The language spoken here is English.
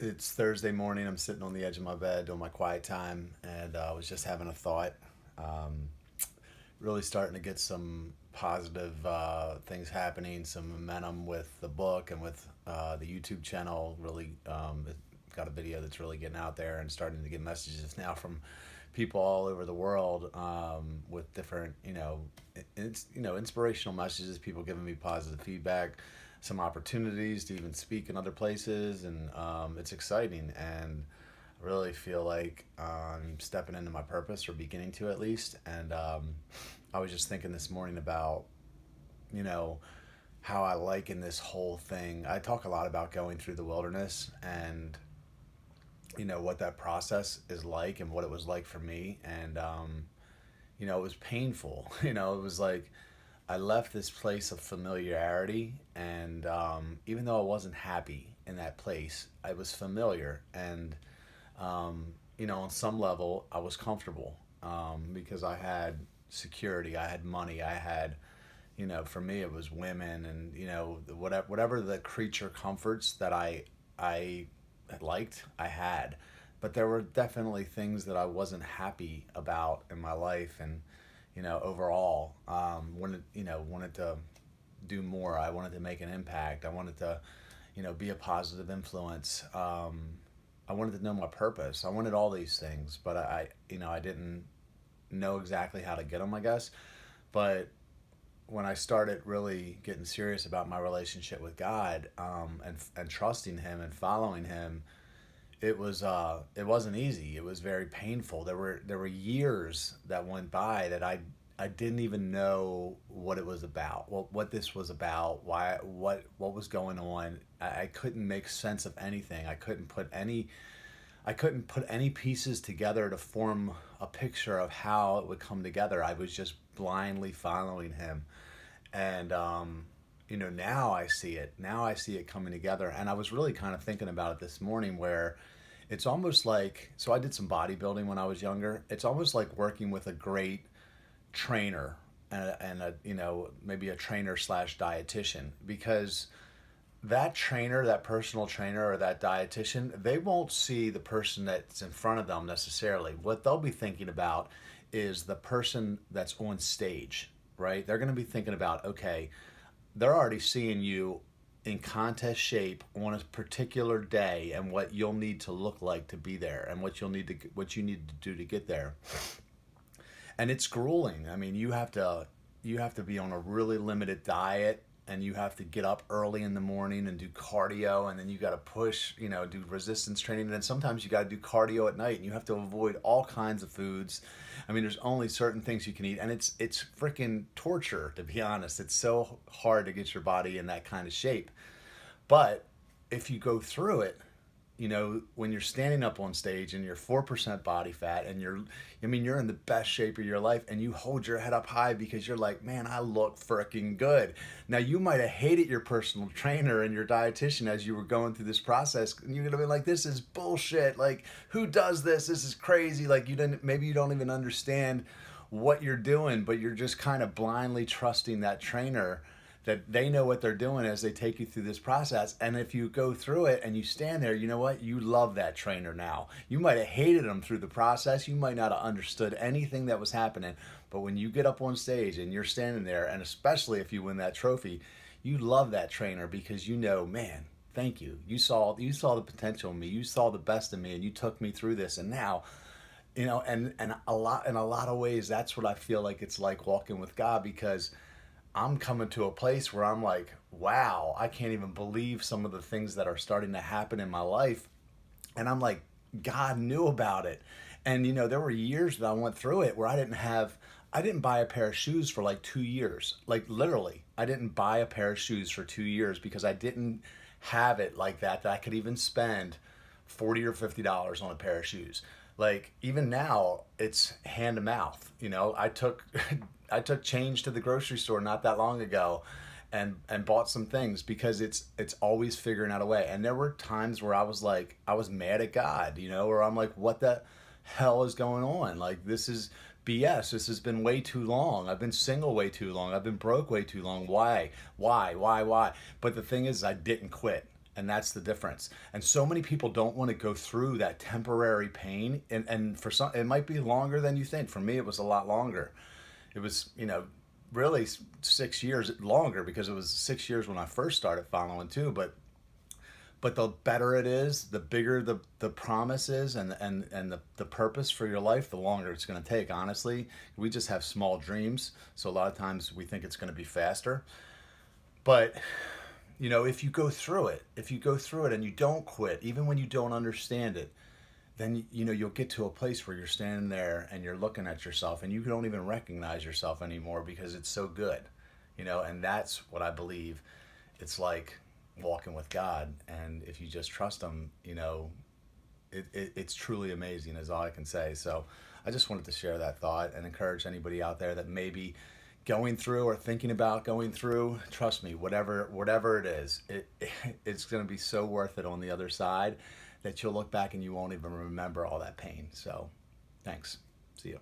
It's Thursday morning. I'm sitting on the edge of my bed doing my quiet time, and I was just having a thought. Um, Really starting to get some positive things happening, some momentum with the book and with the YouTube channel. Really got a video that's really getting out there and starting to get messages now from people all over the world with different, it's inspirational messages. People giving me positive feedback, some opportunities to even speak in other places, and it's exciting. And I really feel like I'm stepping into my purpose, or beginning to at least. And I was just thinking this morning about, you know, how I liken this whole thing. I talk a lot about going through the wilderness and, what that process is like and what it was like for me. And, it was painful. It was like I left this place of familiarity. And even though I wasn't happy in that place, I was familiar. And, on some level, I was comfortable because I had security, I had money, I had, for me, it was women, and whatever the creature comforts that I liked, I had. But there were definitely things that I wasn't happy about in my life, and overall, wanted to do more. I wanted to make an impact. I wanted to, be a positive influence. I wanted to know my purpose. I wanted all these things, but I didn't know exactly how to get them, I guess. But when I started really getting serious about my relationship with God, and trusting Him and following Him, it wasn't easy. It was very painful. There were years that went by that I didn't even know what it was about, what this was about, why what was going on. I couldn't make sense of anything. I couldn't put any pieces together to form a picture of how it would come together. I was just blindly following Him. And now I see it. Now I see it coming together. And I was really kind of thinking about it this morning, where it's almost like, so I did some bodybuilding when I was younger. It's almost like working with a great trainer, and maybe a trainer slash dietitian, because that trainer, that personal trainer, or that dietitian, they won't see the person that's in front of them necessarily. What they'll be thinking about is the person that's on stage, right? They're going to be thinking about, okay, they're already seeing you in contest shape on a particular day, and what you'll need to look like to be there, and what you need to do to get there. And it's grueling. I mean, you have to be on a really limited diet, and you have to get up early in the morning and do cardio, and then you got to push, do resistance training, and then sometimes you got to do cardio at night, and you have to avoid all kinds of foods. I mean, there's only certain things you can eat, and it's freaking torture, to be honest. It's so hard to get your body in that kind of shape. But if you go through it, when you're standing up on stage and you're 4% body fat, and you're in the best shape of your life, and you hold your head up high because you're like, man, I look freaking good. Now, you might have hated your personal trainer and your dietitian as you were going through this process, and you're going to be like, this is bullshit. Like, who does this? This is crazy. Like, maybe you don't even understand what you're doing, but you're just kind of blindly trusting that trainer, that they know what they're doing as they take you through this process. And if you go through it and you stand there, you know what? You love that trainer now. You might have hated him through the process. You might not have understood anything that was happening. But when you get up on stage and you're standing there, and especially if you win that trophy, you love that trainer, because man, thank you. You saw the potential in me. You saw the best in me, and you took me through this. And now, and in a lot of ways, that's what I feel like it's like walking with God, because I'm coming to a place where I'm like, wow, I can't even believe some of the things that are starting to happen in my life. And I'm like, God knew about it. And there were years that I went through it where I didn't buy a pair of shoes for like 2 years. Like, literally, I didn't buy a pair of shoes for 2 years because I didn't have it like that I could even spend $40 or $50 on a pair of shoes. Like, even now, it's hand to mouth. I took I took change to the grocery store not that long ago, and bought some things, because it's always figuring out a way. And there were times where I was mad at God, where I'm like, what the hell is going on? Like, this is BS. This has been way too long. I've been single way too long. I've been broke way too long. Why? Why? Why? Why? But the thing is, I didn't quit. And that's the difference. And so many people don't want to go through that temporary pain. And for some, it might be longer than you think. For me, it was a lot longer. It was, really 6 years longer, because it was 6 years when I first started following too. But the better it is, the bigger the promise is, and the purpose for your life, the longer it's going to take. Honestly, we just have small dreams, so a lot of times we think it's going to be faster. But if you go through it and you don't quit, even when you don't understand it, then you'll get to a place where you're standing there and you're looking at yourself and you don't even recognize yourself anymore because it's so good. And that's what I believe it's like walking with God. And if you just trust him, it's truly amazing, is all I can say. So I just wanted to share that thought and encourage anybody out there that may be going through or thinking about going through. Trust me, whatever it is, it's going to be so worth it on the other side, that you'll look back and you won't even remember all that pain. So thanks. See you.